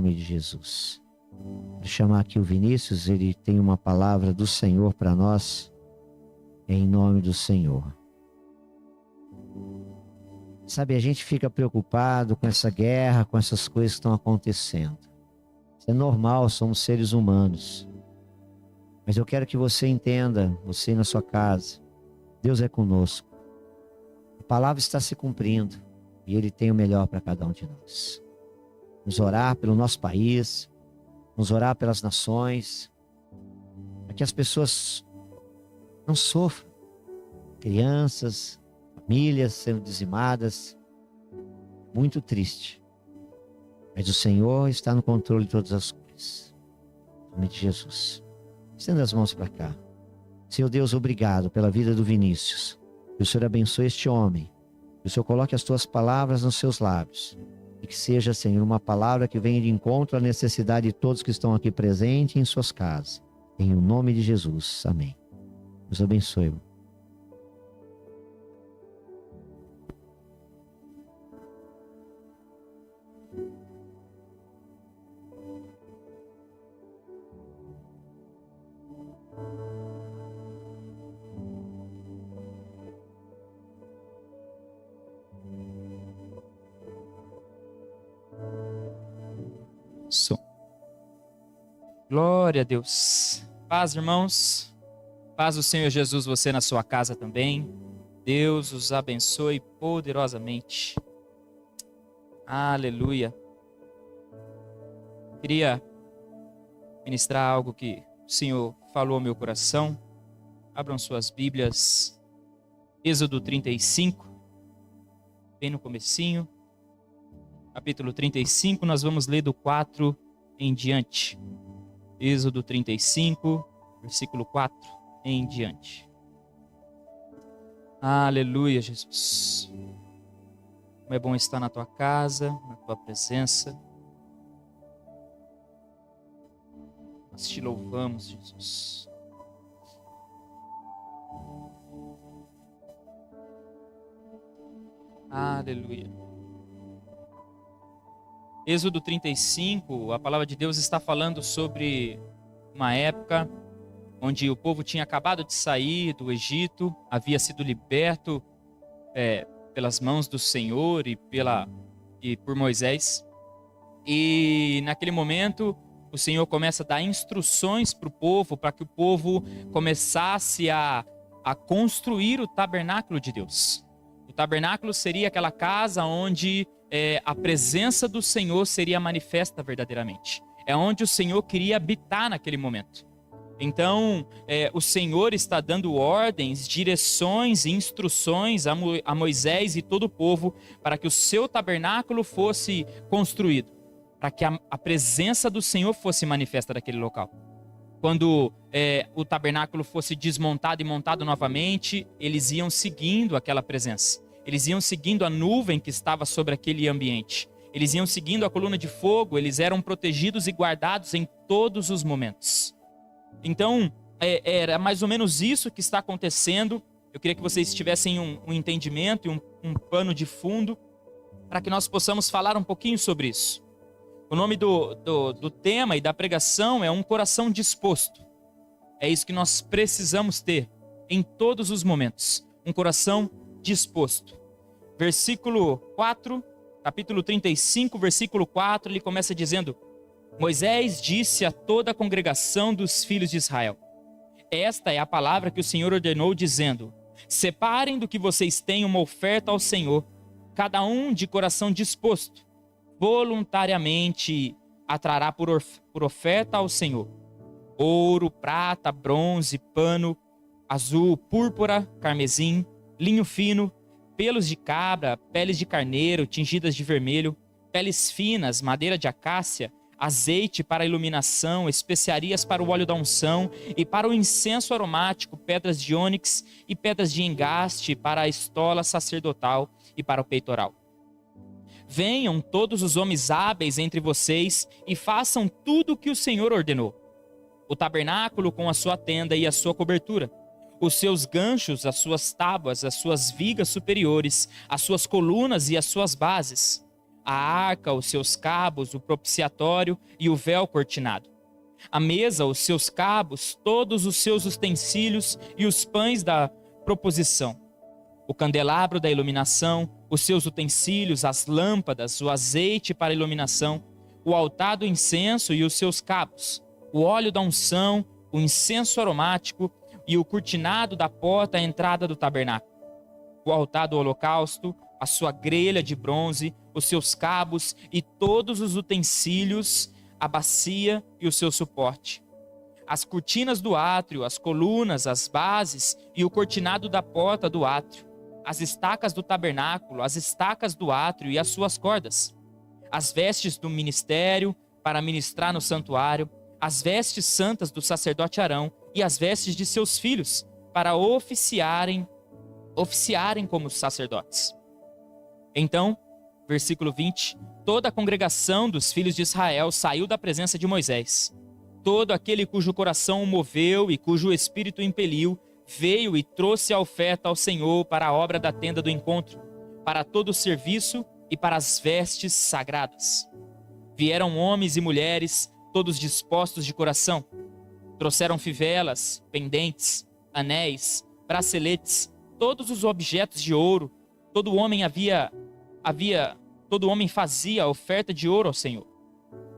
nome de Jesus. Vou chamar aqui o Vinícius, ele tem uma palavra do Senhor para nós, em nome do Senhor. Sabe, a gente fica preocupado com essa guerra, com essas coisas que estão acontecendo. Isso é normal, somos seres humanos. Mas eu quero que você entenda, você na sua casa, Deus é conosco. A palavra está se cumprindo e Ele tem o melhor para cada um de nós. Vamos orar pelo nosso país, vamos orar pelas nações, para que as pessoas não sofram. Crianças, famílias sendo dizimadas, muito triste. Mas o Senhor está no controle de todas as coisas. Em nome de Jesus. Estenda as mãos para cá. Senhor Deus, obrigado pela vida do Vinícius. Que o Senhor abençoe este homem. Que o Senhor coloque as tuas palavras nos seus lábios. E que seja, Senhor, uma palavra que venha de encontro à necessidade de todos que estão aqui presentes em suas casas. Em o nome de Jesus. Amém. Deus abençoe. Som. Glória a Deus. Paz, irmãos. Paz do Senhor Jesus, você na sua casa também. Deus os abençoe poderosamente. Aleluia. Queria ministrar algo que o Senhor falou ao meu coração. Abram suas Bíblias. Êxodo 35. Bem no comecinho. Capítulo 35, nós vamos ler do 4 em diante. Êxodo 35, versículo 4 em diante. Aleluia, Jesus. Como é bom estar na tua casa, na tua presença. Nós te louvamos, Jesus. Aleluia. Êxodo 35, a palavra de Deus está falando sobre uma época onde o povo tinha acabado de sair do Egito, havia sido liberto pelas mãos do Senhor e por Moisés. E naquele momento o Senhor começa a dar instruções para o povo, para que o povo começasse a construir o tabernáculo de Deus. O tabernáculo seria aquela casa onde a presença do Senhor seria manifesta verdadeiramente. É onde o Senhor queria habitar naquele momento. Então, o Senhor está dando ordens, direções e instruções a Moisés e todo o povo para que o seu tabernáculo fosse construído, para que a presença do Senhor fosse manifesta naquele local. Quando o tabernáculo fosse desmontado e montado novamente, eles iam seguindo aquela presença. Eles iam seguindo a nuvem que estava sobre aquele ambiente. Eles iam seguindo a coluna de fogo. Eles eram protegidos e guardados em todos os momentos. Então, era mais ou menos isso que está acontecendo. Eu queria que vocês tivessem um entendimento e um pano de fundo para que nós possamos falar um pouquinho sobre isso. O nome do tema e da pregação é um coração disposto. É isso que nós precisamos ter em todos os momentos. Um coração disposto. Versículo 4, capítulo 35, versículo 4, ele começa dizendo: Moisés disse a toda a congregação dos filhos de Israel: Esta é a palavra que o Senhor ordenou, dizendo: Separem do que vocês têm uma oferta ao Senhor, cada um de coração disposto, voluntariamente atrará por oferta ao Senhor ouro, prata, bronze, pano, azul, púrpura, carmesim, linho fino, pelos de cabra, peles de carneiro tingidas de vermelho, peles finas, madeira de acácia, azeite para iluminação, especiarias para o óleo da unção e para o incenso aromático, pedras de ônix e pedras de engaste para a estola sacerdotal e para o peitoral. Venham todos os homens hábeis entre vocês e façam tudo o que o Senhor ordenou. O tabernáculo com a sua tenda e a sua cobertura, os seus ganchos, as suas tábuas, as suas vigas superiores, as suas colunas e as suas bases, a arca, os seus cabos, o propiciatório e o véu cortinado. A mesa, os seus cabos, todos os seus utensílios e os pães da proposição. O candelabro da iluminação, os seus utensílios, as lâmpadas, o azeite para iluminação, o altar do incenso e os seus cabos, o óleo da unção, o incenso aromático e o cortinado da porta à entrada do tabernáculo. O altar do holocausto, a sua grelha de bronze, os seus cabos e todos os utensílios, a bacia e o seu suporte. As cortinas do átrio, as colunas, as bases e o cortinado da porta do átrio. As estacas do tabernáculo, as estacas do átrio e as suas cordas. As vestes do ministério para ministrar no santuário, as vestes santas do sacerdote Arão e as vestes de seus filhos para oficiarem como sacerdotes. Então, versículo 20, toda a congregação dos filhos de Israel saiu da presença de Moisés. Todo aquele cujo coração o moveu e cujo espírito o impeliu, veio e trouxe a oferta ao Senhor para a obra da tenda do encontro, para todo o serviço e para as vestes sagradas. Vieram homens e mulheres, todos dispostos de coração. Trouxeram fivelas, pendentes, anéis, braceletes, todos os objetos de ouro. Todo homem fazia oferta de ouro ao Senhor.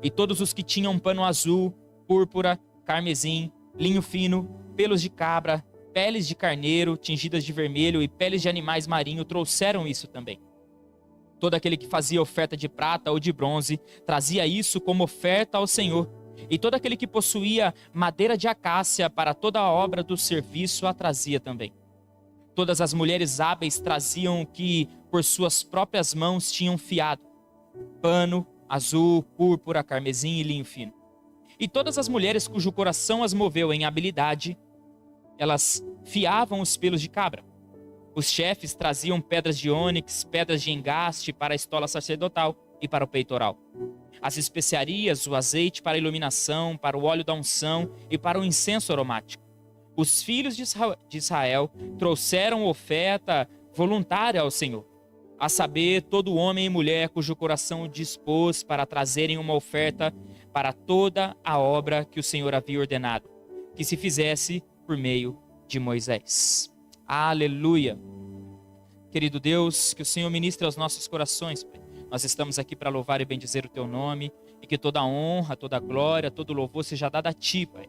E todos os que tinham pano azul, púrpura, carmesim, linho fino, pelos de cabra, peles de carneiro tingidas de vermelho e peles de animais marinhos trouxeram isso também. Todo aquele que fazia oferta de prata ou de bronze trazia isso como oferta ao Senhor. E todo aquele que possuía madeira de acácia para toda a obra do serviço a trazia também. Todas as mulheres hábeis traziam o que por suas próprias mãos tinham fiado: pano, azul, púrpura, carmesim e linho fino. E todas as mulheres cujo coração as moveu em habilidade, elas fiavam os pelos de cabra. Os chefes traziam pedras de ônix, pedras de engaste para a estola sacerdotal e para o peitoral. As especiarias, o azeite para a iluminação, para o óleo da unção e para o incenso aromático. Os filhos de Israel trouxeram oferta voluntária ao Senhor, a saber, todo homem e mulher cujo coração o dispôs para trazerem uma oferta para toda a obra que o Senhor havia ordenado, que se fizesse por meio de Moisés. Aleluia! Querido Deus, que o Senhor ministre aos nossos corações, Pai. Nós estamos aqui para louvar e bendizer o Teu nome, e que toda a honra, toda a glória, todo o louvor seja dado a Ti, Pai.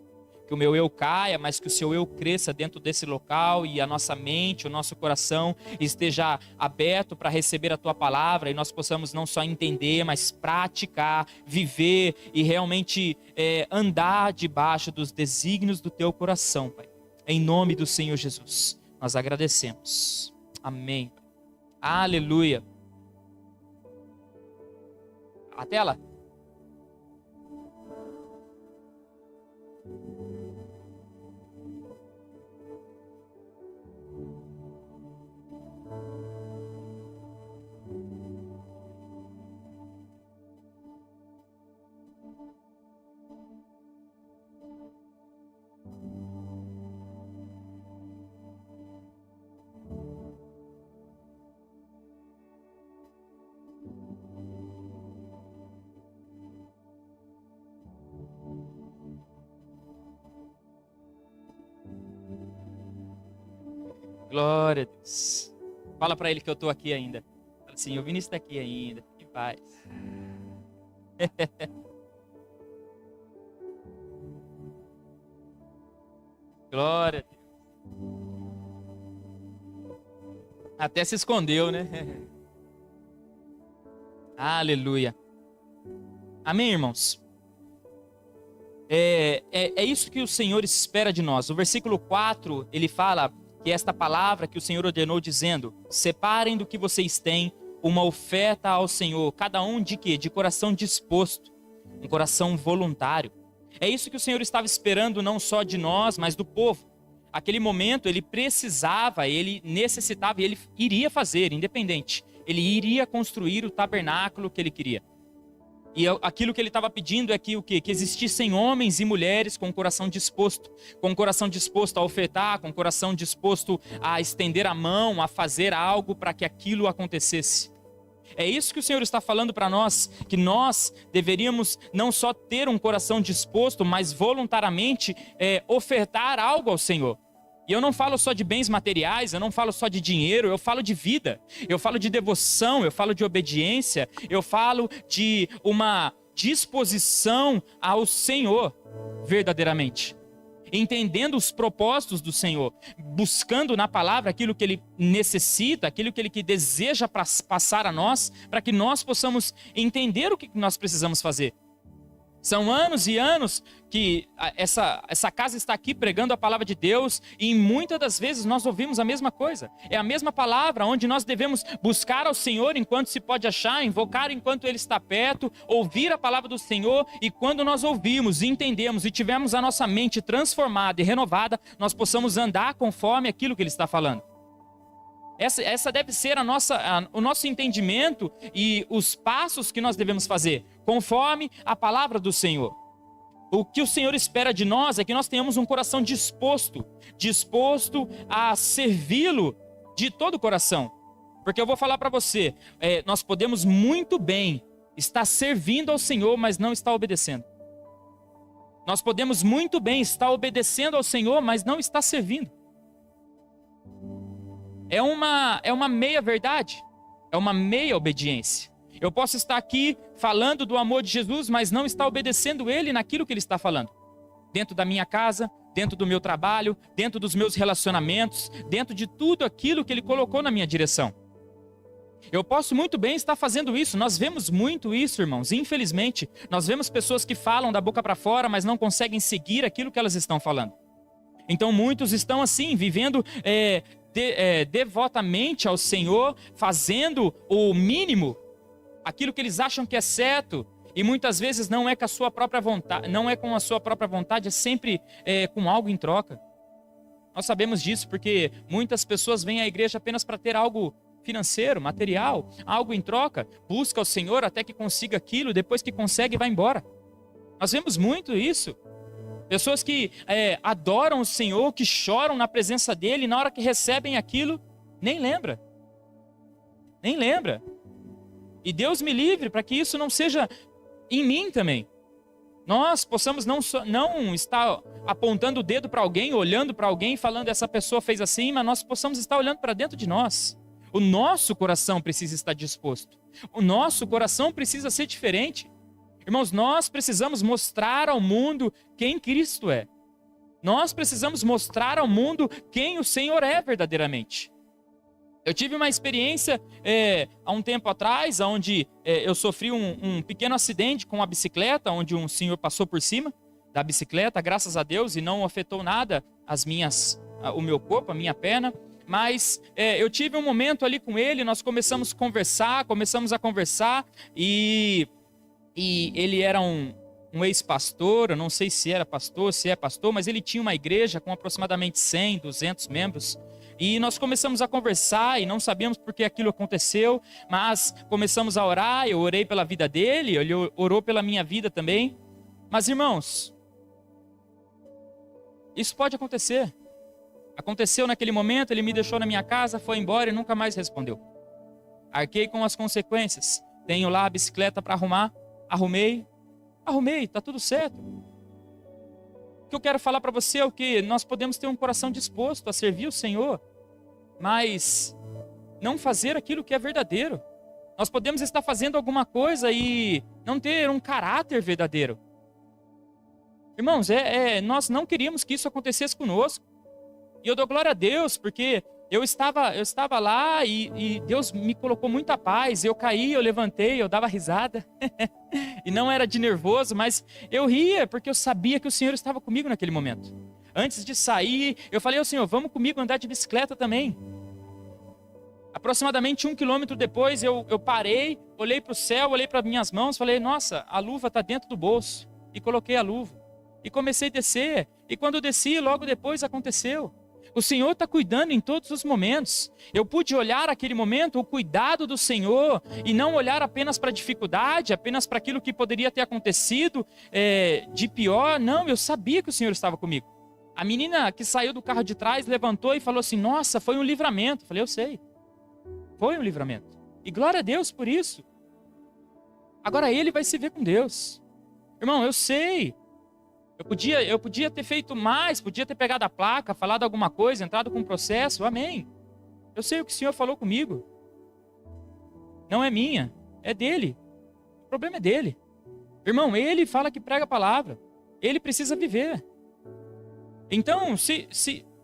Que o meu eu caia, mas que o seu eu cresça dentro desse local e a nossa mente, o nosso coração esteja aberto para receber a Tua palavra e nós possamos não só entender, mas praticar, viver e realmente andar debaixo dos desígnios do Teu coração, Pai. Em nome do Senhor Jesus, nós agradecemos. Amém. Aleluia. A tela? Glória a Deus. Fala para ele que eu estou aqui ainda. Fala assim, o Vinícius está aqui ainda. Fique em paz. Glória a Deus. Até se escondeu, né? Aleluia. Amém, irmãos? É isso que o Senhor espera de nós. O versículo 4, ele fala que esta palavra que o Senhor ordenou dizendo: separem do que vocês têm uma oferta ao Senhor, cada um de quê? De coração disposto, um coração voluntário. É isso que o Senhor estava esperando não só de nós, mas do povo. Aquele momento ele precisava, ele necessitava e ele iria fazer, independente. Ele iria construir o tabernáculo que ele queria. E aquilo que ele estava pedindo é que o quê? Que existissem homens e mulheres com o coração disposto a ofertar, com o coração disposto a estender a mão, a fazer algo para que aquilo acontecesse. É isso que o Senhor está falando para nós, que nós deveríamos não só ter um coração disposto, mas voluntariamente ofertar algo ao Senhor. E eu não falo só de bens materiais, eu não falo só de dinheiro, eu falo de vida, eu falo de devoção, eu falo de obediência, eu falo de uma disposição ao Senhor, verdadeiramente. Entendendo os propósitos do Senhor, buscando na palavra aquilo que Ele necessita, aquilo que Ele deseja passar a nós, para que nós possamos entender o que nós precisamos fazer. São anos e anos que essa casa está aqui pregando a palavra de Deus e muitas das vezes nós ouvimos a mesma coisa. É a mesma palavra onde nós devemos buscar ao Senhor enquanto se pode achar, invocar enquanto Ele está perto, ouvir a palavra do Senhor, e quando nós ouvimos, entendemos e tivermos a nossa mente transformada e renovada, nós possamos andar conforme aquilo que Ele está falando. Essa deve ser o nosso entendimento e os passos que nós devemos fazer, conforme a palavra do Senhor. O que o Senhor espera de nós é que nós tenhamos um coração disposto a servi-lo de todo o coração. Porque eu vou falar para você, nós podemos muito bem estar servindo ao Senhor, mas não estar obedecendo. Nós podemos muito bem estar obedecendo ao Senhor, mas não estar servindo. É uma meia verdade, é uma meia obediência. Eu posso estar aqui falando do amor de Jesus, mas não estar obedecendo Ele naquilo que Ele está falando. Dentro da minha casa, dentro do meu trabalho, dentro dos meus relacionamentos, dentro de tudo aquilo que Ele colocou na minha direção. Eu posso muito bem estar fazendo isso. Nós vemos muito isso, irmãos. Infelizmente, nós vemos pessoas que falam da boca para fora, mas não conseguem seguir aquilo que elas estão falando. Então muitos estão assim, vivendo devotamente ao Senhor, fazendo o mínimo, aquilo que eles acham que é certo, e muitas vezes não é com a sua própria vontade, não é com a sua própria vontade, é sempre com algo em troca. Nós sabemos disso porque muitas pessoas vêm à igreja apenas para ter algo financeiro, material, algo em troca, busca o Senhor até que consiga aquilo, depois que consegue vai embora. Nós vemos muito isso. Pessoas que adoram o Senhor, que choram na presença dEle, e na hora que recebem aquilo, nem lembra. Nem lembra. E Deus me livre para que isso não seja em mim também. Nós possamos não estar apontando o dedo para alguém, olhando para alguém, falando essa pessoa fez assim, mas nós possamos estar olhando para dentro de nós. O nosso coração precisa estar disposto. O nosso coração precisa ser diferente. Irmãos, nós precisamos mostrar ao mundo quem Cristo é. Nós precisamos mostrar ao mundo quem o Senhor é verdadeiramente. Eu tive uma experiência há um tempo atrás, onde eu sofri um pequeno acidente com a bicicleta, onde um senhor passou por cima da bicicleta, graças a Deus, e não afetou nada o meu corpo, a minha perna. Mas eu tive um momento ali com ele, nós começamos a conversar, e ele era um ex-pastor, eu não sei se era pastor, se é pastor, mas ele tinha uma igreja com aproximadamente 100, 200 membros. E nós começamos a conversar e não sabíamos por que aquilo aconteceu, mas começamos a orar, eu orei pela vida dele, ele orou pela minha vida também. Mas irmãos, isso pode acontecer. Aconteceu naquele momento, ele me deixou na minha casa, foi embora e nunca mais respondeu. Arquei com as consequências. Tenho lá a bicicleta para arrumar, arrumei, tá tudo certo. O que eu quero falar para você é o que nós podemos ter um coração disposto a servir o Senhor, mas não fazer aquilo que é verdadeiro. Nós podemos estar fazendo alguma coisa e não ter um caráter verdadeiro. Irmãos, nós não queríamos que isso acontecesse conosco. E eu dou glória a Deus, porque eu estava lá e Deus me colocou muita paz. Eu caí, eu levantei, eu dava risada. E não era de nervoso, mas eu ria, porque eu sabia que o Senhor estava comigo naquele momento. Antes de sair, eu falei ao Senhor, vamos comigo andar de bicicleta também. Aproximadamente 1 quilômetro depois, eu parei, olhei para o céu, olhei para minhas mãos, falei, nossa, a luva está dentro do bolso. E coloquei a luva. E comecei a descer. E quando eu desci, logo depois aconteceu. O Senhor está cuidando em todos os momentos. Eu pude olhar aquele momento, o cuidado do Senhor, e não olhar apenas para a dificuldade, apenas para aquilo que poderia ter acontecido de pior. Não, eu sabia que o Senhor estava comigo. A menina que saiu do carro de trás levantou e falou assim, nossa, foi um livramento. Eu falei, eu sei. Foi um livramento. E glória a Deus por isso. Agora ele vai se ver com Deus. Irmão, eu sei. Eu podia ter feito mais, podia ter pegado a placa, falado alguma coisa, entrado com um processo, amém. Eu sei o que o Senhor falou comigo. Não é minha, é dele. O problema é dele. Irmão, ele fala que prega a palavra. Ele precisa viver. Então, se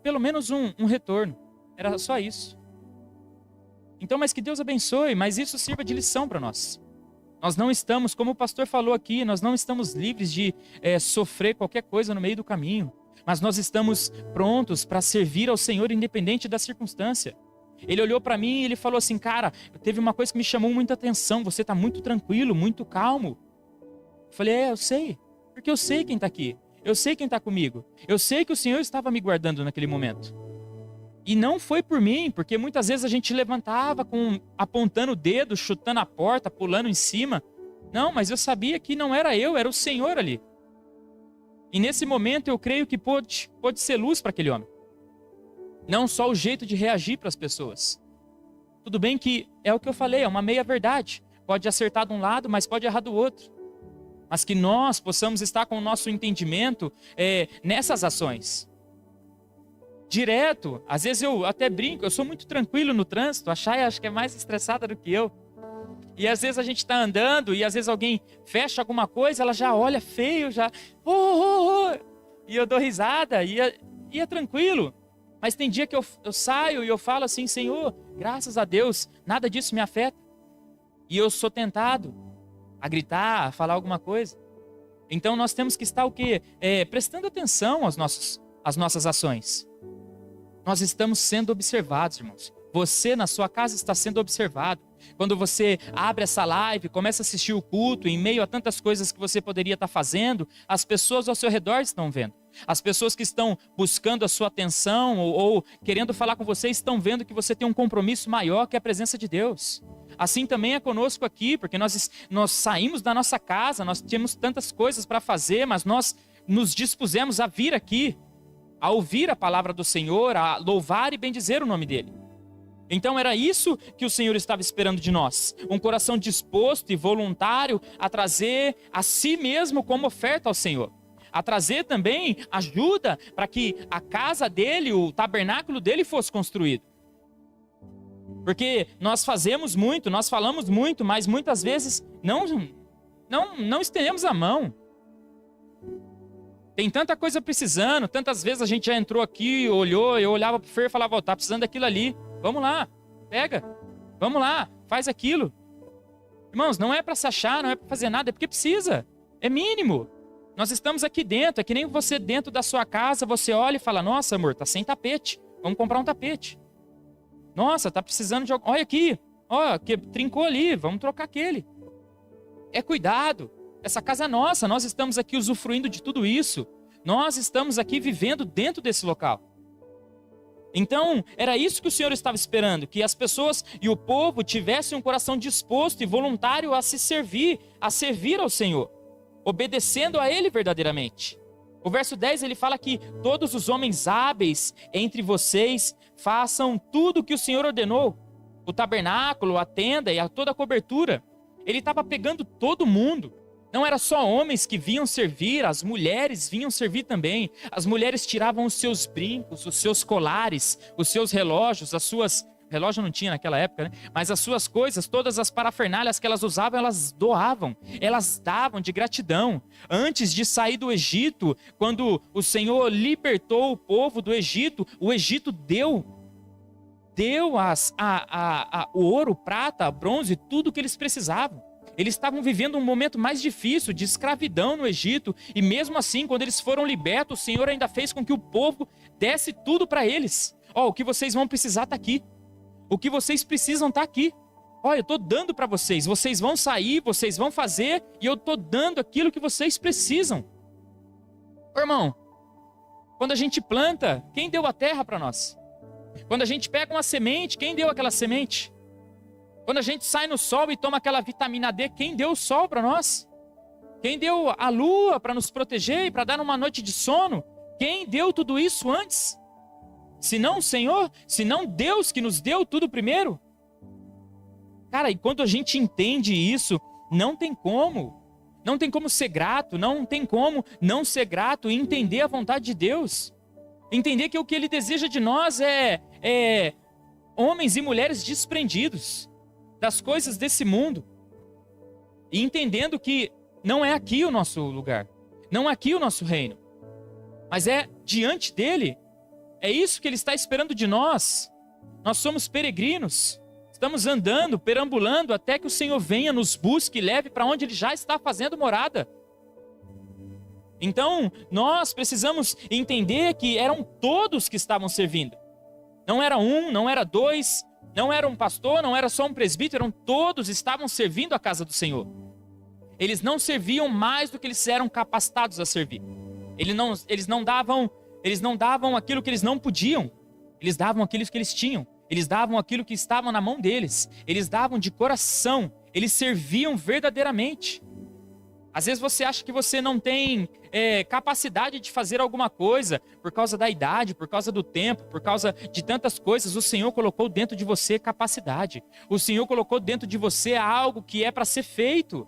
pelo menos um retorno. Era só isso. Então, mas que Deus abençoe, mas isso sirva de lição para nós. Nós não estamos, como o pastor falou aqui, nós não estamos livres de sofrer qualquer coisa no meio do caminho. Mas nós estamos prontos para servir ao Senhor independente da circunstância. Ele olhou para mim e ele falou assim, cara, teve uma coisa que me chamou muita atenção, você está muito tranquilo, muito calmo. Eu falei, eu sei, porque eu sei quem está aqui. Eu sei quem está comigo. Eu sei que o Senhor estava me guardando naquele momento. E não foi por mim, porque muitas vezes a gente levantava apontando o dedo, chutando a porta, pulando em cima. Não, mas eu sabia que não era eu, era o Senhor ali. E nesse momento eu creio que pôde ser luz para aquele homem. Não só o jeito de reagir para as pessoas. Tudo bem que é o que eu falei, é uma meia-verdade. Pode acertar de um lado, mas pode errar do outro. Mas que nós possamos estar com o nosso entendimento nessas ações. Direto, às vezes eu até brinco, eu sou muito tranquilo no trânsito, a Chay acho que é mais estressada do que eu. E às vezes a gente está andando e às vezes alguém fecha alguma coisa, ela já olha feio, já... E eu dou risada e é tranquilo. Mas tem dia que eu saio e eu falo assim, Senhor, graças a Deus, nada disso me afeta. E eu sou tentado a gritar, a falar alguma coisa. Então nós temos que estar o quê? Prestando atenção às nossas ações. Nós estamos sendo observados, irmãos. Você na sua casa está sendo observado. Quando você abre essa live, começa a assistir o culto, em meio a tantas coisas que você poderia estar fazendo, as pessoas ao seu redor estão vendo. As pessoas que estão buscando a sua atenção ou querendo falar com você estão vendo que você tem um compromisso maior que a presença de Deus. Assim também é conosco aqui, porque nós saímos da nossa casa, nós tínhamos tantas coisas para fazer, mas nós nos dispusemos a vir aqui, a ouvir a palavra do Senhor, a louvar e bendizer o nome dEle. Então era isso que o Senhor estava esperando de nós. Um coração disposto e voluntário a trazer a si mesmo como oferta ao Senhor. A trazer também ajuda para que a casa dEle, o tabernáculo dEle fosse construído. Porque nós fazemos muito, nós falamos muito, mas muitas vezes não estendemos a mão. Tem tanta coisa precisando, tantas vezes a gente já entrou aqui, olhou, eu olhava pro Fer e falava, tá precisando daquilo ali. Vamos lá, pega, vamos lá, faz aquilo. Irmãos, não é para se achar, não é para fazer nada, é porque precisa, é mínimo. Nós estamos aqui dentro, é que nem você dentro da sua casa, você olha e fala, nossa amor, tá sem tapete, vamos comprar um tapete. Nossa, tá precisando de... Olha aqui, ó, que trincou ali, vamos trocar aquele. É cuidado, essa casa é nossa, nós estamos aqui usufruindo de tudo isso. Nós estamos aqui vivendo dentro desse local. Então, era isso que o Senhor estava esperando, que as pessoas e o povo tivessem um coração disposto e voluntário a se servir, a servir ao Senhor, obedecendo a Ele verdadeiramente. O verso 10 ele fala que todos os homens hábeis entre vocês façam tudo o que o Senhor ordenou. O tabernáculo, a tenda e toda a cobertura. Ele estava pegando todo mundo. Não era só homens que vinham servir, as mulheres vinham servir também. As mulheres tiravam os seus brincos, os seus colares, os seus relógios, as suas... Relógio não tinha naquela época, né? Mas as suas coisas, todas as parafernálias que elas usavam, elas doavam. Elas davam de gratidão. Antes de sair do Egito, quando o Senhor libertou o povo do Egito, o Egito deu o ouro, prata, bronze, tudo o que eles precisavam. Eles estavam vivendo um momento mais difícil de escravidão no Egito. E mesmo assim, quando eles foram libertos, o Senhor ainda fez com que o povo desse tudo para eles. O que vocês vão precisar está aqui. O que vocês precisam está aqui. Eu estou dando para vocês. Vocês vão sair, vocês vão fazer. E eu estou dando aquilo que vocês precisam. Irmão, quando a gente planta, quem deu a terra para nós? Quando a gente pega uma semente, quem deu aquela semente? Quando a gente sai no sol e toma aquela vitamina D, quem deu o sol para nós? Quem deu a lua para nos proteger e para dar uma noite de sono? Quem deu tudo isso antes? Se não o Senhor, se não Deus que nos deu tudo primeiro? Cara, e quando a gente entende isso, não tem como ser grato, não tem como não ser grato e entender a vontade de Deus. Entender que o que Ele deseja de nós é homens e mulheres desprendidos das coisas desse mundo. E entendendo que não é aqui o nosso lugar, não é aqui o nosso reino, mas é diante dEle. É isso que Ele está esperando de nós. Nós somos peregrinos, estamos andando, perambulando, até que o Senhor venha, nos busque e leve para onde Ele já está fazendo morada. Então, nós precisamos entender que eram todos que estavam servindo. Não era um, não era dois, não era um pastor, não era só um presbítero, eram todos, estavam servindo a casa do Senhor. Eles não serviam mais do que eles eram capacitados a servir. Eles não davam aquilo que eles não podiam. Eles davam aquilo que eles tinham. Eles davam aquilo que estava na mão deles. Eles davam de coração. Eles serviam verdadeiramente. Às vezes você acha que você não tem capacidade de fazer alguma coisa por causa da idade, por causa do tempo, por causa de tantas coisas. O Senhor colocou dentro de você capacidade. O Senhor colocou dentro de você algo que é para ser feito.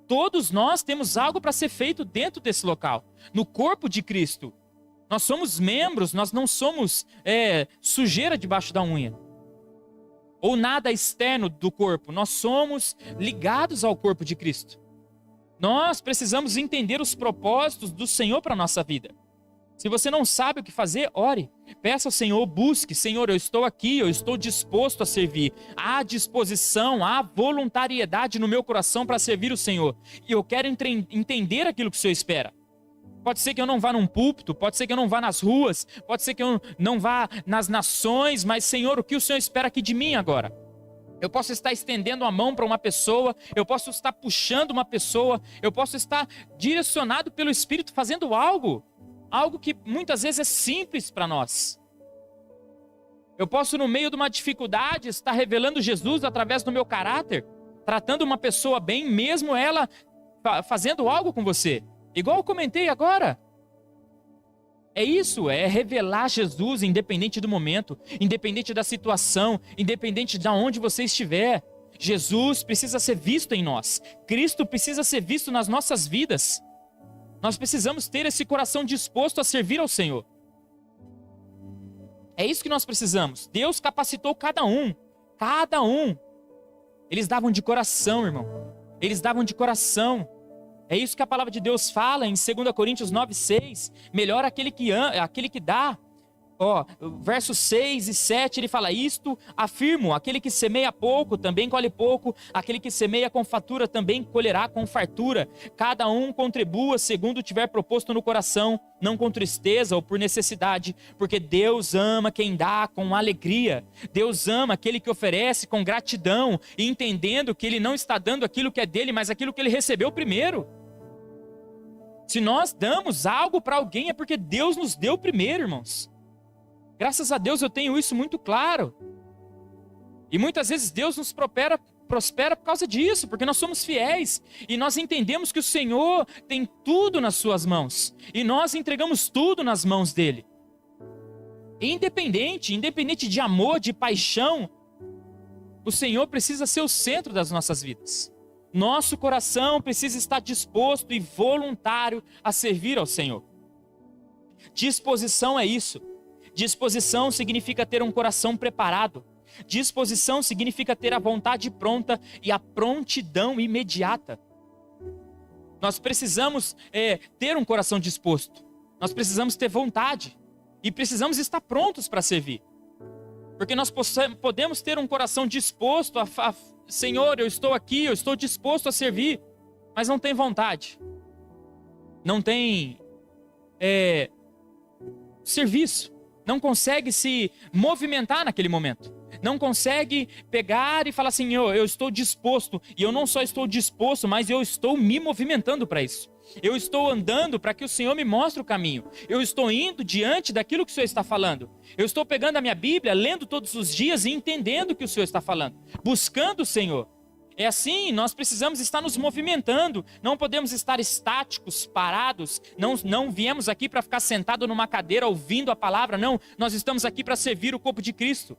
Todos nós temos algo para ser feito dentro desse local, no corpo de Cristo. Nós somos membros, nós não somos sujeira debaixo da unha. Ou nada externo do corpo. Nós somos ligados ao corpo de Cristo. Nós precisamos entender os propósitos do Senhor para a nossa vida. Se você não sabe o que fazer, ore. Peça ao Senhor, busque. Senhor, eu estou aqui, eu estou disposto a servir. Há disposição, há voluntariedade no meu coração para servir o Senhor. E eu quero entender aquilo que o Senhor espera. Pode ser que eu não vá num púlpito, pode ser que eu não vá nas ruas, pode ser que eu não vá nas nações, mas Senhor, o que o Senhor espera aqui de mim agora? Eu posso estar estendendo a mão para uma pessoa, eu posso estar puxando uma pessoa, eu posso estar direcionado pelo Espírito fazendo algo que muitas vezes é simples para nós. Eu posso, no meio de uma dificuldade, estar revelando Jesus através do meu caráter, tratando uma pessoa bem, mesmo ela fazendo algo com você. Igual eu comentei agora. É isso, é revelar Jesus independente do momento, independente da situação, independente de onde você estiver. Jesus precisa ser visto em nós. Cristo precisa ser visto nas nossas vidas. Nós precisamos ter esse coração disposto a servir ao Senhor. É isso que nós precisamos. Deus capacitou cada um. Cada um. Eles davam de coração, irmão. Eles davam de coração. É isso que a palavra de Deus fala em 2 Coríntios 9:6. Melhor aquele que dá. Versos 6 e 7, ele fala: isto afirmo, aquele que semeia pouco também colhe pouco, aquele que semeia com fartura também colherá com fartura. Cada um contribua segundo tiver proposto no coração, não com tristeza ou por necessidade, porque Deus ama quem dá com alegria. Deus ama aquele que oferece com gratidão, e entendendo que ele não está dando aquilo que é dele, mas aquilo que ele recebeu primeiro. Se nós damos algo para alguém, é porque Deus nos deu primeiro, irmãos. Graças a Deus eu tenho isso muito claro. E muitas vezes Deus nos prospera por causa disso, porque nós somos fiéis. E nós entendemos que o Senhor tem tudo nas suas mãos. E nós entregamos tudo nas mãos dele. Independente de amor, de paixão, o Senhor precisa ser o centro das nossas vidas. Nosso coração precisa estar disposto e voluntário a servir ao Senhor. Disposição é isso. Disposição significa ter um coração preparado. Disposição significa ter a vontade pronta e a prontidão imediata. Nós precisamos ter um coração disposto. Nós precisamos ter vontade. E precisamos estar prontos para servir. Porque nós podemos ter um coração disposto a Senhor, eu estou aqui, eu estou disposto a servir. Mas não tem vontade. Não tem serviço. Não consegue se movimentar naquele momento. Não consegue pegar e falar assim: eu estou disposto. E eu não só estou disposto, mas eu estou me movimentando para isso. Eu estou andando para que o Senhor me mostre o caminho. Eu estou indo diante daquilo que o Senhor está falando. Eu estou pegando a minha Bíblia, lendo todos os dias e entendendo o que o Senhor está falando. Buscando o Senhor. É assim, nós precisamos estar nos movimentando, não podemos estar estáticos, parados, não viemos aqui para ficar sentado numa cadeira ouvindo a palavra, não, nós estamos aqui para servir o corpo de Cristo.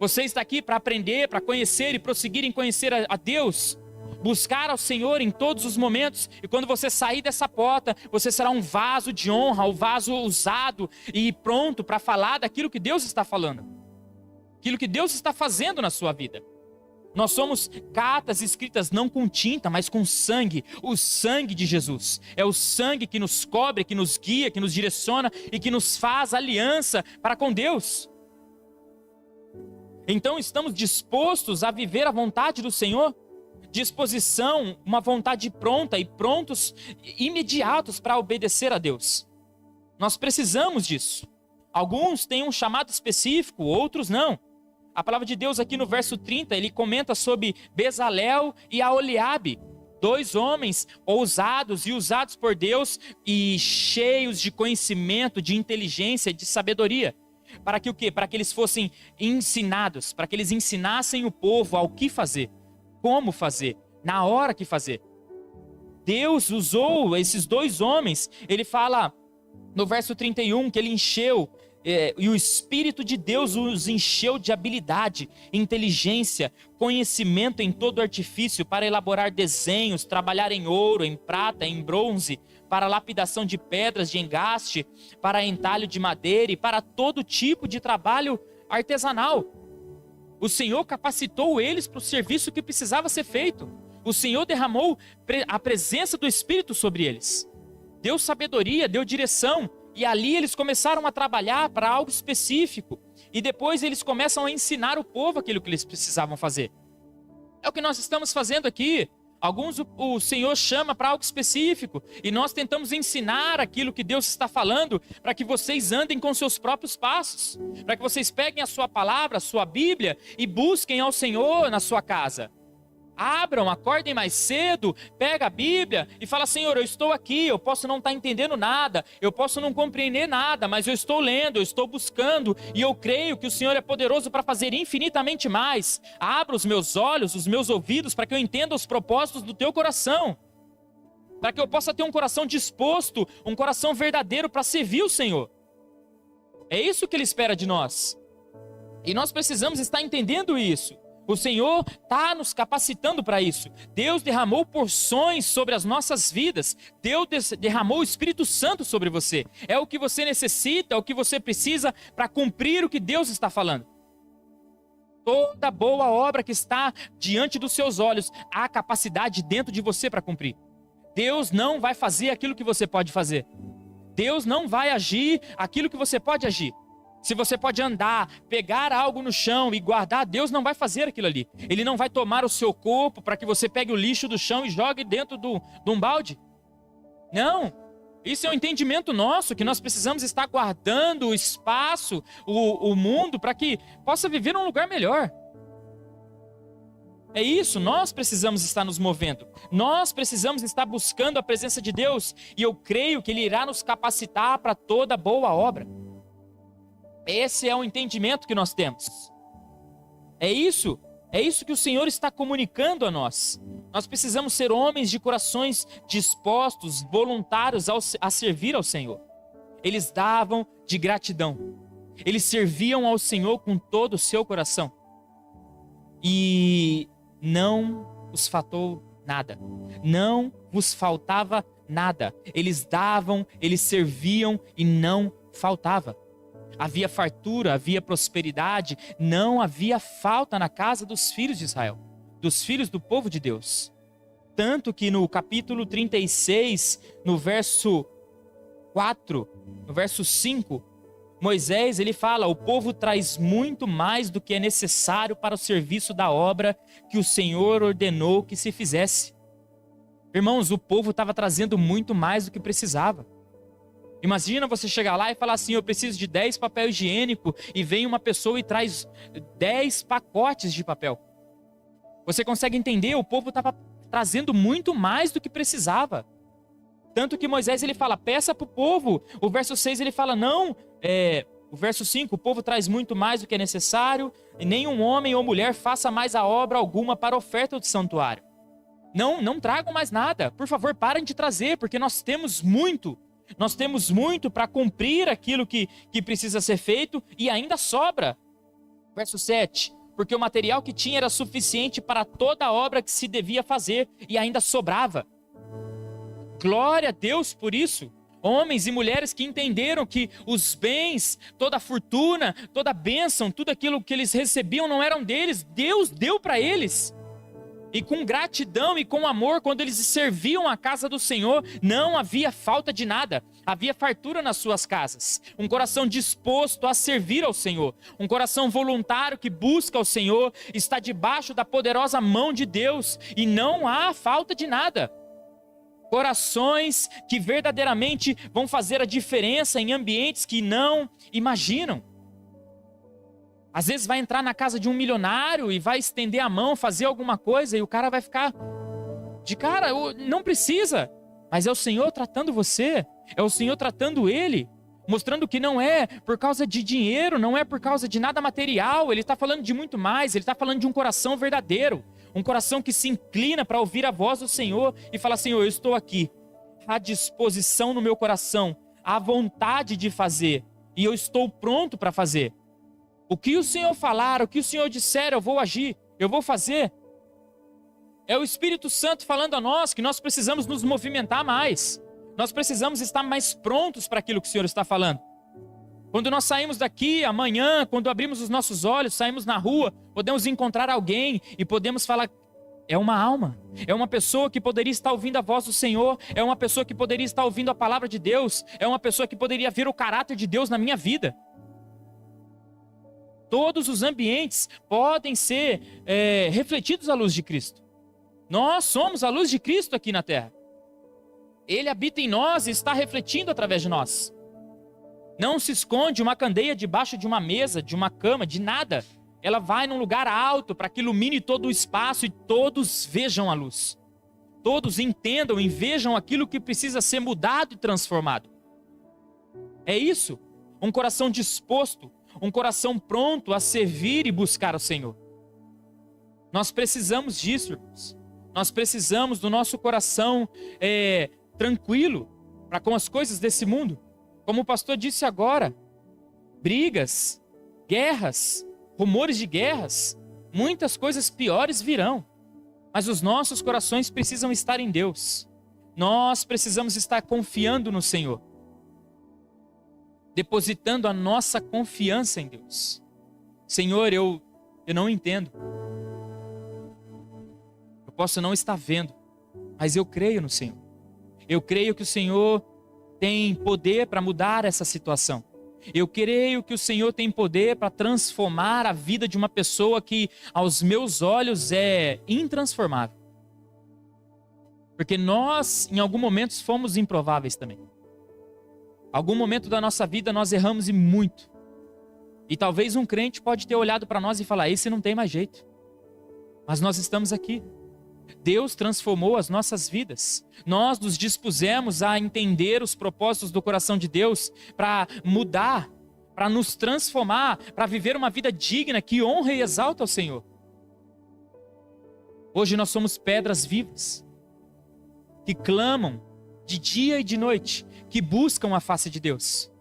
Você está aqui para aprender, para conhecer e prosseguir em conhecer a Deus. Buscar ao Senhor em todos os momentos. E quando você sair dessa porta, você será um vaso de honra, um vaso usado e pronto para falar daquilo que Deus está falando. Aquilo que Deus está fazendo na sua vida. Nós somos cartas escritas não com tinta, mas com sangue. O sangue de Jesus. É o sangue que nos cobre, que nos guia, que nos direciona e que nos faz aliança para com Deus. Então estamos dispostos a viver a vontade do Senhor? Disposição, uma vontade pronta e prontos, imediatos para obedecer a Deus. Nós precisamos disso. Alguns têm um chamado específico, outros não. A palavra de Deus aqui no verso 30, ele comenta sobre Bezalel e Aholiabe, 2 homens ousados e usados por Deus e cheios de conhecimento, de inteligência, de sabedoria. Para que o quê? Para que eles fossem ensinados, para que eles ensinassem o povo ao que fazer, como fazer, na hora que fazer. Deus usou esses 2 homens, ele fala no verso 31 que ele encheu, e o Espírito de Deus os encheu de habilidade, inteligência, conhecimento em todo artifício para elaborar desenhos, trabalhar em ouro, em prata, em bronze, para lapidação de pedras de engaste, para entalho de madeira e para todo tipo de trabalho artesanal. O Senhor capacitou eles para o serviço que precisava ser feito. O Senhor derramou a presença do Espírito sobre eles. Deu sabedoria, deu direção. E ali eles começaram a trabalhar para algo específico. E depois eles começam a ensinar o povo aquilo que eles precisavam fazer. É o que nós estamos fazendo aqui. Alguns o Senhor chama para algo específico. E nós tentamos ensinar aquilo que Deus está falando para que vocês andem com seus próprios passos. Para que vocês peguem a sua palavra, a sua Bíblia e busquem ao Senhor na sua casa. Abram, acordem mais cedo, pega a Bíblia e fala: Senhor, eu estou aqui, eu posso não estar entendendo nada, eu posso não compreender nada, mas eu estou lendo, eu estou buscando e eu creio que o Senhor é poderoso para fazer infinitamente mais. Abra os meus olhos, os meus ouvidos, para que eu entenda os propósitos do teu coração, para que eu possa ter um coração disposto, um coração verdadeiro para servir o Senhor. É isso que Ele espera de nós. E nós precisamos estar entendendo isso. O Senhor está nos capacitando para isso. Deus derramou porções sobre as nossas vidas. Deus derramou o Espírito Santo sobre você. É o que você necessita, é o que você precisa para cumprir o que Deus está falando. Toda boa obra que está diante dos seus olhos, há capacidade dentro de você para cumprir. Deus não vai fazer aquilo que você pode fazer. Deus não vai agir aquilo que você pode agir. Se você pode andar, pegar algo no chão e guardar, Deus não vai fazer aquilo ali. Ele não vai tomar o seu corpo para que você pegue o lixo do chão e jogue dentro de um balde. Não. Isso é um entendimento nosso, que nós precisamos estar guardando o espaço, o mundo, para que possa viver num lugar melhor. É isso, nós precisamos estar nos movendo. Nós precisamos estar buscando a presença de Deus. E eu creio que Ele irá nos capacitar para toda boa obra. Esse é o entendimento que nós temos. É isso que o Senhor está comunicando a nós. Nós precisamos ser homens de corações dispostos, voluntários a servir ao Senhor. Eles davam de gratidão. Eles serviam ao Senhor com todo o seu coração. E não os faltou nada. Não vos faltava nada. Eles davam, eles serviam e não faltava. Havia fartura, havia prosperidade, não havia falta na casa dos filhos de Israel, dos filhos do povo de Deus. Tanto que no capítulo 36, no verso 4, no verso 5, Moisés ele fala: o povo traz muito mais do que é necessário para o serviço da obra que o Senhor ordenou que se fizesse. Irmãos, o povo estava trazendo muito mais do que precisava. Imagina você chegar lá e falar assim: eu preciso de 10 papel higiênico, e vem uma pessoa e traz 10 pacotes de papel. Você consegue entender? O povo estava trazendo muito mais do que precisava. Tanto que Moisés ele fala: peça para o povo. O verso 6 ele fala: não, o verso 5, o povo traz muito mais do que é necessário, e nenhum homem ou mulher faça mais a obra alguma para a oferta do santuário. Não tragam mais nada. Por favor, parem de trazer, porque nós temos muito. Nós temos muito para cumprir aquilo que precisa ser feito e ainda sobra. Verso 7. Porque o material que tinha era suficiente para toda a obra que se devia fazer e ainda sobrava. Glória a Deus por isso. Homens e mulheres que entenderam que os bens, toda a fortuna, toda a bênção, tudo aquilo que eles recebiam não eram deles. Deus deu para eles. E com gratidão e com amor, quando eles serviam a casa do Senhor, não havia falta de nada. Havia fartura nas suas casas. Um coração disposto a servir ao Senhor. Um coração voluntário que busca o Senhor, está debaixo da poderosa mão de Deus. E não há falta de nada. Corações que verdadeiramente vão fazer a diferença em ambientes que não imaginam. Às vezes vai entrar na casa de um milionário e vai estender a mão, fazer alguma coisa e o cara vai ficar de cara, não precisa. Mas é o Senhor tratando você, é o Senhor tratando ele, mostrando que não é por causa de dinheiro, não é por causa de nada material. Ele está falando de muito mais, ele está falando de um coração verdadeiro. Um coração que se inclina para ouvir a voz do Senhor e fala: Senhor, eu estou aqui, à disposição no meu coração, à vontade de fazer, e eu estou pronto para fazer. O que o Senhor falar, o que o Senhor disser, eu vou agir, eu vou fazer. É o Espírito Santo falando a nós que nós precisamos nos movimentar mais. Nós precisamos estar mais prontos para aquilo que o Senhor está falando. Quando nós saímos daqui amanhã, quando abrimos os nossos olhos, saímos na rua, podemos encontrar alguém e podemos falar: é uma alma, é uma pessoa que poderia estar ouvindo a voz do Senhor, é uma pessoa que poderia estar ouvindo a palavra de Deus, é uma pessoa que poderia ver o caráter de Deus na minha vida. Todos os ambientes podem ser refletidos à luz de Cristo. Nós somos a luz de Cristo aqui na terra. Ele habita em nós e está refletindo através de nós. Não se esconde uma candeia debaixo de uma mesa, de uma cama, de nada. Ela vai num lugar alto para que ilumine todo o espaço e todos vejam a luz. Todos entendam e vejam aquilo que precisa ser mudado e transformado. É isso. Um coração disposto, um coração pronto a servir e buscar o Senhor. Nós precisamos disso, irmãos. Nós precisamos do nosso coração tranquilo para com as coisas desse mundo. Como o pastor disse agora, brigas, guerras, rumores de guerras, muitas coisas piores virão. Mas os nossos corações precisam estar em Deus. Nós precisamos estar confiando no Senhor. Depositando a nossa confiança em Deus. Senhor, eu não entendo. Eu posso não estar vendo, mas eu creio no Senhor. Eu creio que o Senhor tem poder para mudar essa situação. Eu creio que o Senhor tem poder para transformar a vida de uma pessoa que aos meus olhos é intransformável. Porque nós, em algum momento, fomos improváveis também. Algum momento da nossa vida nós erramos e muito. E talvez um crente pode ter olhado para nós e falar: esse não tem mais jeito. Mas nós estamos aqui. Deus transformou as nossas vidas. Nós nos dispusemos a entender os propósitos do coração de Deus para mudar, para nos transformar, para viver uma vida digna que honra e exalta ao Senhor. Hoje nós somos pedras vivas que clamam de dia e de noite, que buscam a face de Deus.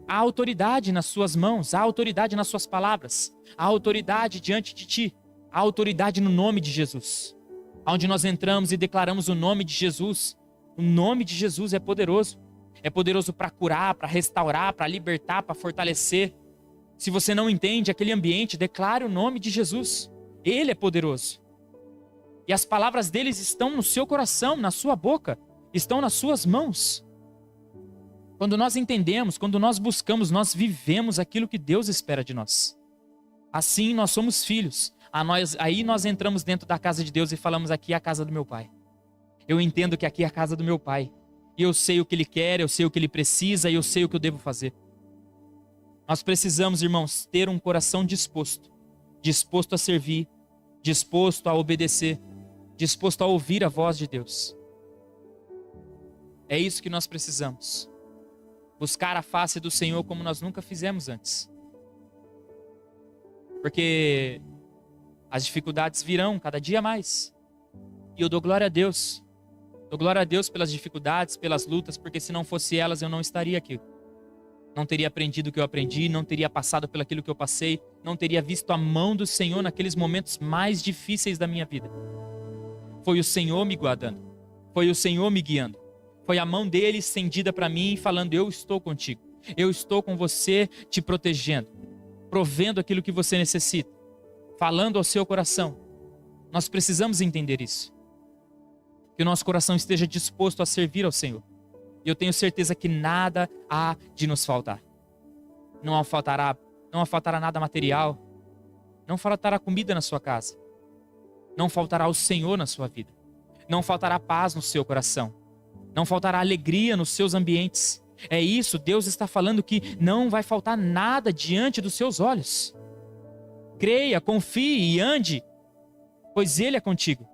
Há autoridade nas suas mãos, há autoridade nas suas palavras, há autoridade diante de ti. A autoridade no nome de Jesus. Onde nós entramos e declaramos o nome de Jesus. O nome de Jesus é poderoso. É poderoso para curar, para restaurar, para libertar, para fortalecer. Se você não entende aquele ambiente, declare o nome de Jesus. Ele é poderoso. E as palavras deles estão no seu coração, na sua boca. Estão nas suas mãos. Quando nós entendemos, quando nós buscamos, nós vivemos aquilo que Deus espera de nós. Assim nós somos filhos. Aí nós entramos dentro da casa de Deus e falamos: aqui é a casa do meu pai. Eu entendo que aqui é a casa do meu pai. E eu sei o que ele quer, eu sei o que ele precisa e eu sei o que eu devo fazer. Nós precisamos, irmãos, ter um coração disposto. Disposto a servir, disposto a obedecer, disposto a ouvir a voz de Deus. É isso que nós precisamos. Buscar a face do Senhor como nós nunca fizemos antes. Porque as dificuldades virão cada dia mais. E eu dou glória a Deus. Dou glória a Deus pelas dificuldades, pelas lutas, porque se não fosse elas eu não estaria aqui. não teria aprendido o que eu aprendi, não teria passado pelo aquilo que eu passei, não teria visto a mão do Senhor naqueles momentos mais difíceis da minha vida. Foi o Senhor me guardando, foi o Senhor me guiando, foi a mão dele estendida para mim, falando: eu estou contigo, eu estou com você, te protegendo, provendo aquilo que você necessita, falando ao seu coração. Nós precisamos entender isso, que o nosso coração esteja disposto a servir ao Senhor. E eu tenho certeza que nada há de nos faltar. Não faltará nada material. Não faltará comida na sua casa. Não faltará o Senhor na sua vida. Não faltará paz no seu coração. Não faltará alegria nos seus ambientes. É isso, Deus está falando que não vai faltar nada diante dos seus olhos. Creia, confie e ande, pois Ele é contigo.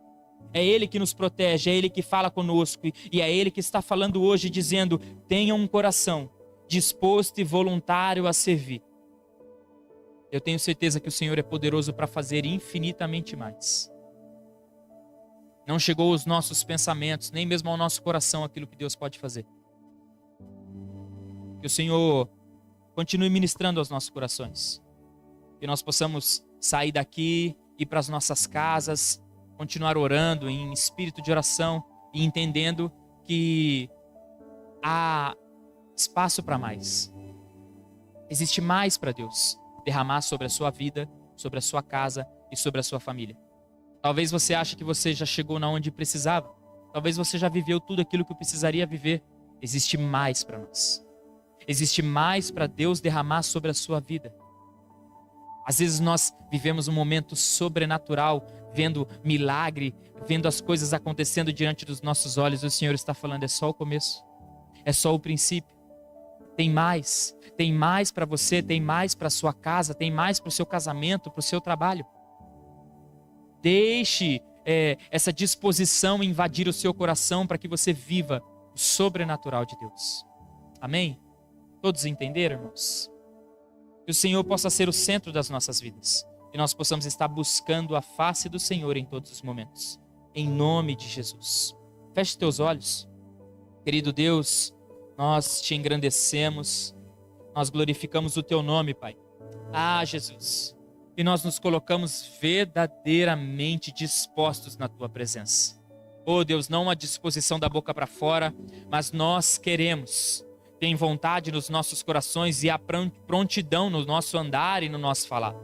É Ele que nos protege, é Ele que fala conosco e é Ele que está falando hoje, dizendo: tenha um coração disposto e voluntário a servir. Eu tenho certeza que o Senhor é poderoso para fazer infinitamente mais. Não chegou aos nossos pensamentos, nem mesmo ao nosso coração, aquilo que Deus pode fazer. Que o Senhor continue ministrando aos nossos corações. Que nós possamos sair daqui, ir para as nossas casas, continuar orando em espírito de oração e entendendo que há espaço para mais. Existe mais para Deus derramar sobre a sua vida, sobre a sua casa e sobre a sua família. Talvez você ache que você já chegou na onde precisava. Talvez você já viveu tudo aquilo que precisaria viver. Existe mais para nós. Existe mais para Deus derramar sobre a sua vida. Às vezes nós vivemos um momento sobrenatural, vendo milagre, vendo as coisas acontecendo diante dos nossos olhos. O Senhor está falando: é só o começo, é só o princípio. Tem mais para você, tem mais para sua casa, tem mais para o seu casamento, para o seu trabalho. Deixe essa disposição invadir o seu coração para que você viva o sobrenatural de Deus. Amém? Todos entenderam, irmãos? Que o Senhor possa ser o centro das nossas vidas. Que nós possamos estar buscando a face do Senhor em todos os momentos. Em nome de Jesus. Feche teus olhos. Querido Deus, nós te engrandecemos. Nós glorificamos o teu nome, Pai. Ah, Jesus. E nós nos colocamos verdadeiramente dispostos na tua presença. Oh Deus, não a disposição da boca para fora, mas nós queremos. Tem vontade nos nossos corações e a prontidão no nosso andar e no nosso falar.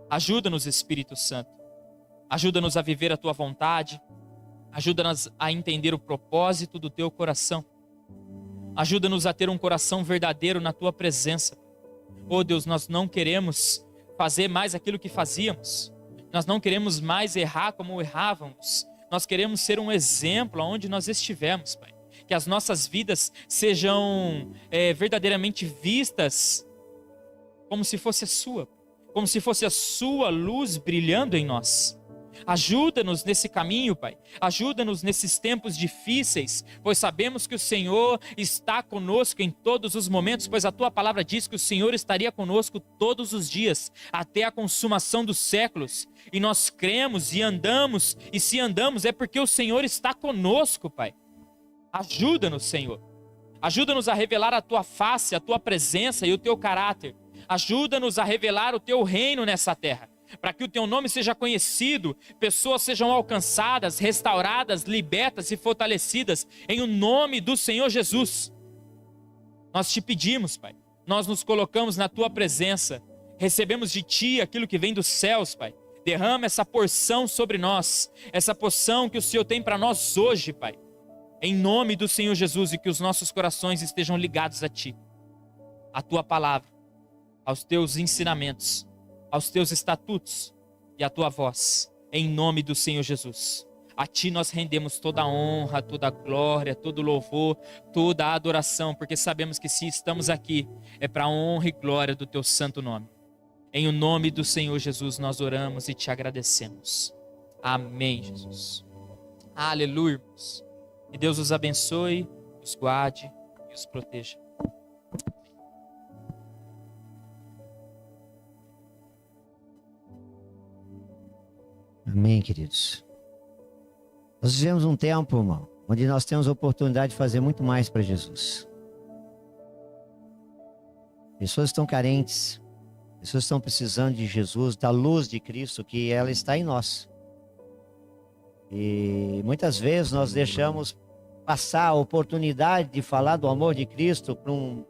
Ajuda-nos, Espírito Santo. Ajuda-nos a viver a tua vontade. Ajuda-nos a entender o propósito do teu coração. Ajuda-nos a ter um coração verdadeiro na tua presença. Oh Deus, nós não queremos fazer mais aquilo que fazíamos. Nós não queremos mais errar como errávamos. Nós queremos ser um exemplo aonde nós estivermos, Pai. Que as nossas vidas sejam verdadeiramente vistas como se fosse a sua. Como se fosse a sua luz brilhando em nós. Ajuda-nos nesse caminho, Pai. Ajuda-nos nesses tempos difíceis, pois sabemos que o Senhor está conosco em todos os momentos, pois a tua palavra diz que o Senhor estaria conosco todos os dias, até a consumação dos séculos. E nós cremos e andamos, e se andamos é porque o Senhor está conosco, Pai. Ajuda-nos, Senhor. Ajuda-nos a revelar a tua face, a tua presença e o teu caráter. Ajuda-nos a revelar o teu reino nessa terra. Para que o teu nome seja conhecido, pessoas sejam alcançadas, restauradas, libertas e fortalecidas em o nome do Senhor Jesus. Nós te pedimos, Pai, nós nos colocamos na tua presença, recebemos de ti aquilo que vem dos céus, Pai. Derrama essa porção sobre nós, essa porção que o Senhor tem para nós hoje, Pai. Em nome do Senhor Jesus, e que os nossos corações estejam ligados a ti, a tua palavra, aos teus ensinamentos, aos teus estatutos e à tua voz, em nome do Senhor Jesus. A ti nós rendemos toda a honra, toda a glória, todo o louvor, toda a adoração, porque sabemos que se estamos aqui é para a honra e glória do teu santo nome. Em o nome do Senhor Jesus nós oramos e te agradecemos. Amém, Jesus. Aleluia, irmãos. Que Deus os abençoe, os guarde e os proteja. Amém, queridos. Nós vivemos um tempo, irmão, onde nós temos a oportunidade de fazer muito mais para Jesus. Pessoas estão carentes. Pessoas estão precisando de Jesus, da luz de Cristo, que ela está em nós. E muitas vezes nós deixamos passar a oportunidade de falar do amor de Cristo para um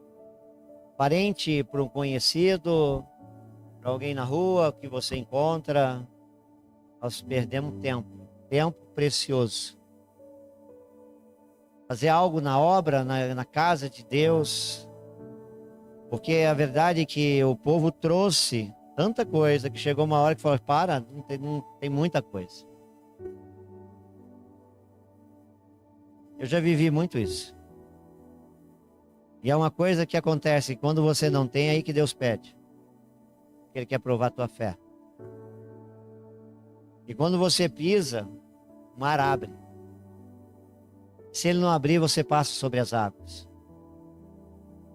parente, para um conhecido, para alguém na rua que você encontra. Nós perdemos tempo precioso. Fazer algo na obra, na casa de Deus, porque a verdade é que o povo trouxe tanta coisa que chegou uma hora que falou: para, não tem muita coisa. Eu já vivi muito isso. E é uma coisa que acontece quando você não tem, é aí que Deus pede. Ele quer provar a tua fé. E quando você pisa, o mar abre. Se ele não abrir, você passa sobre as águas.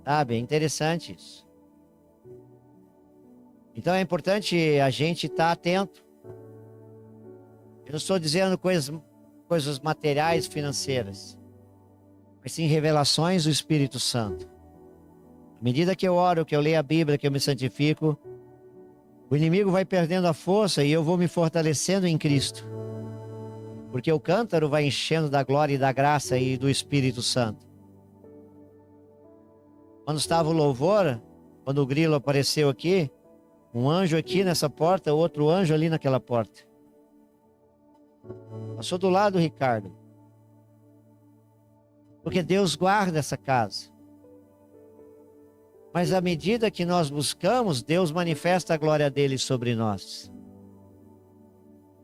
Sabe, é interessante isso. Então é importante a gente estar atento. Eu não estou dizendo coisas materiais, financeiras, mas sim revelações do Espírito Santo. À medida que eu oro, que eu leio a Bíblia, que eu me santifico, o inimigo vai perdendo a força e eu vou me fortalecendo em Cristo. Porque o cântaro vai enchendo da glória e da graça e do Espírito Santo. Quando estava o louvor, quando o grilo apareceu aqui, um anjo aqui nessa porta, outro anjo ali naquela porta. Passou do lado, Ricardo. Porque Deus guarda essa casa. Mas à medida que nós buscamos, Deus manifesta a glória dele sobre nós.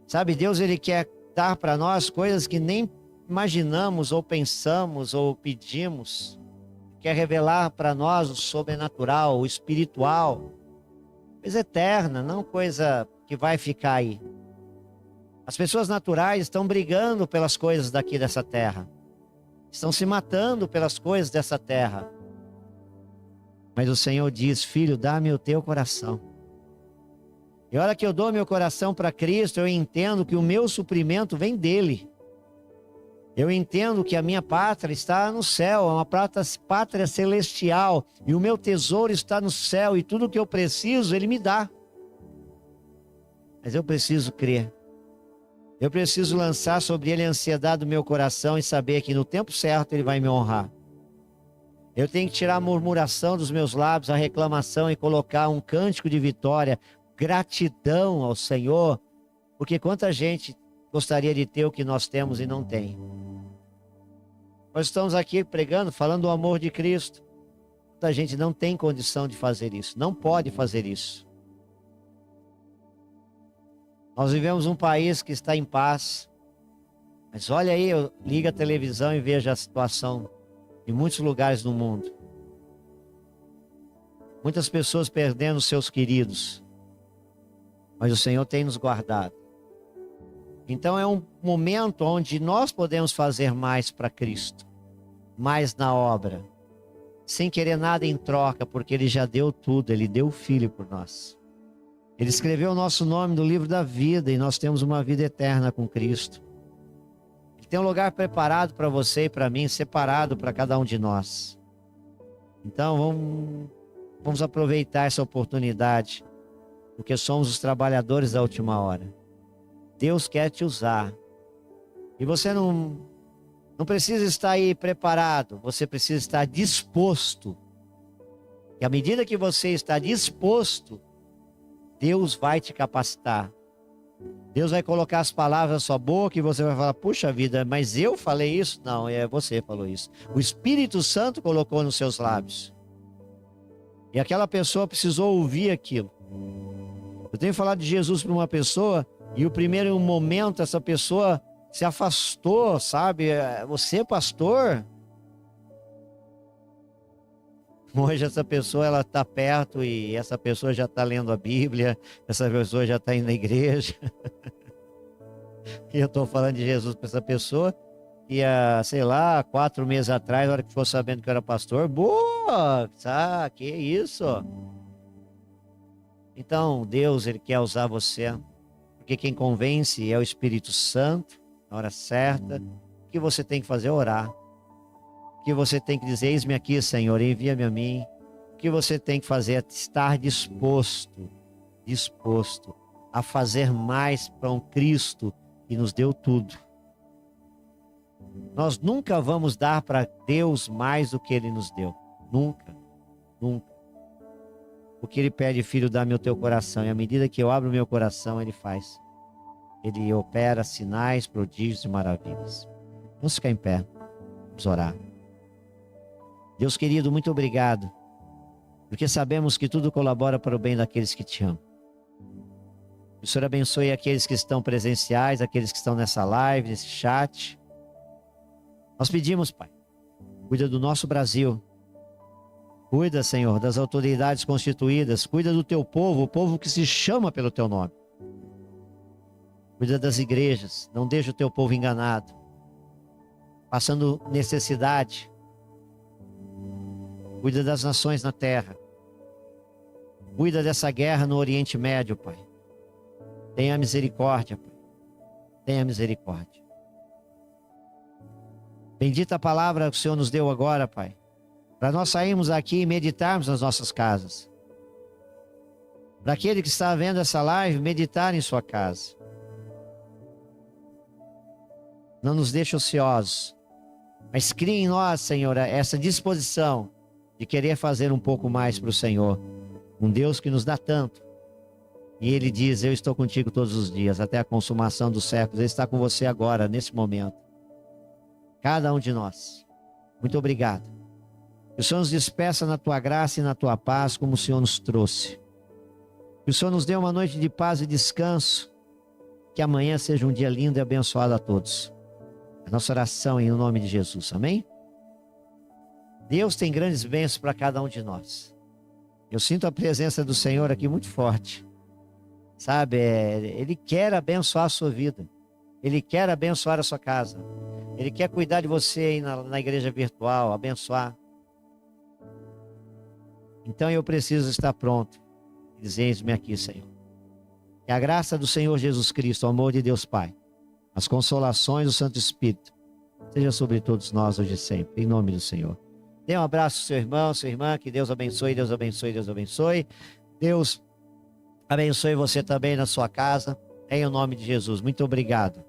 Sabe, Deus ele quer dar para nós coisas que nem imaginamos ou pensamos ou pedimos. Quer revelar para nós o sobrenatural, o espiritual. Coisa eterna, não coisa que vai ficar aí. As pessoas naturais estão brigando pelas coisas daqui dessa terra. Estão se matando pelas coisas dessa terra. Mas o Senhor diz: filho, dá-me o teu coração. E a hora que eu dou meu coração para Cristo, eu entendo que o meu suprimento vem dele. Eu entendo que a minha pátria está no céu, é uma pátria celestial. E o meu tesouro está no céu, e tudo que eu preciso, ele me dá. Mas eu preciso crer. Eu preciso lançar sobre ele a ansiedade do meu coração e saber que no tempo certo ele vai me honrar. Eu tenho que tirar a murmuração dos meus lábios, a reclamação, e colocar um cântico de vitória, gratidão ao Senhor, porque quanta gente gostaria de ter o que nós temos e não tem. Nós estamos aqui pregando, falando do amor de Cristo. Muita gente não tem condição de fazer isso, não pode fazer isso. Nós vivemos um país que está em paz, mas olha aí, liga a televisão e veja a situação em muitos lugares do mundo. Muitas pessoas perdendo seus queridos, mas o Senhor tem nos guardado. Então é um momento onde nós podemos fazer mais para Cristo, mais na obra, sem querer nada em troca, porque Ele já deu tudo, Ele deu o Filho por nós. Ele escreveu o nosso nome no livro da vida e nós temos uma vida eterna com Cristo. Ele tem um lugar preparado para você e para mim, separado para cada um de nós. Então vamos aproveitar essa oportunidade, porque somos os trabalhadores da última hora. Deus quer te usar. E você não precisa estar aí preparado, você precisa estar disposto. E à medida que você está disposto, Deus vai te capacitar. Deus vai colocar as palavras na sua boca e você vai falar: puxa vida, mas eu falei isso? Não, você falou isso. O Espírito Santo colocou nos seus lábios. E aquela pessoa precisou ouvir aquilo. Eu tenho falado de Jesus para uma pessoa e o primeiro momento essa pessoa se afastou, sabe? Você, pastor? Hoje essa pessoa ela está perto e essa pessoa já está lendo a Bíblia, essa pessoa já está indo na igreja. E eu estou falando de Jesus para essa pessoa e sei lá, 4 meses atrás, na hora que ficou sabendo que eu era pastor, boa, sabe, que isso? Então Deus, Ele quer usar você, porque quem convence é o Espírito Santo, na hora certa. O que você tem que fazer é orar. Que você tem que dizer: eis-me aqui, Senhor, envia-me a mim. O que você tem que fazer é estar disposto a fazer mais para um Cristo que nos deu tudo. Nós nunca vamos dar para Deus mais do que Ele nos deu. Nunca. O que Ele pede, filho, dá-me o teu coração. E à medida que eu abro o meu coração, Ele faz. Ele opera sinais, prodígios e maravilhas. Vamos ficar em pé. Vamos orar. Deus querido, muito obrigado. Porque sabemos que tudo colabora para o bem daqueles que te amam. O Senhor abençoe aqueles que estão presenciais, aqueles que estão nessa live, nesse chat. Nós pedimos, Pai, cuida do nosso Brasil. Cuida, Senhor, das autoridades constituídas. Cuida do teu povo, o povo que se chama pelo teu nome. Cuida das igrejas. Não deixa o teu povo enganado, passando necessidade. Cuida das nações na terra. Cuida dessa guerra no Oriente Médio, Pai. Tenha misericórdia, Pai. Tenha misericórdia. Bendita a palavra que o Senhor nos deu agora, Pai. Para nós sairmos aqui e meditarmos nas nossas casas. Para aquele que está vendo essa live, meditar em sua casa. Não nos deixe ociosos. Mas crie em nós, Senhor, essa disposição de querer fazer um pouco mais para o Senhor. Um Deus que nos dá tanto. E Ele diz, eu estou contigo todos os dias, até a consumação dos séculos. Ele está com você agora, nesse momento. Cada um de nós. Muito obrigado. Que o Senhor nos despeça na Tua graça e na Tua paz, como o Senhor nos trouxe. Que o Senhor nos dê uma noite de paz e descanso. Que amanhã seja um dia lindo e abençoado a todos. A nossa oração em nome de Jesus. Amém? Deus tem grandes bênçãos para cada um de nós. Eu sinto a presença do Senhor aqui muito forte. Sabe, Ele quer abençoar a sua vida. Ele quer abençoar a sua casa. Ele quer cuidar de você aí na igreja virtual, abençoar. Então eu preciso estar pronto. Eis-me aqui, Senhor. Que a graça do Senhor Jesus Cristo, o amor de Deus Pai, as consolações do Santo Espírito, seja sobre todos nós hoje e sempre, em nome do Senhor. Dê um abraço ao seu irmão, sua irmã, que Deus abençoe, Deus abençoe, Deus abençoe. Deus abençoe você também na sua casa, em nome de Jesus. Muito obrigado.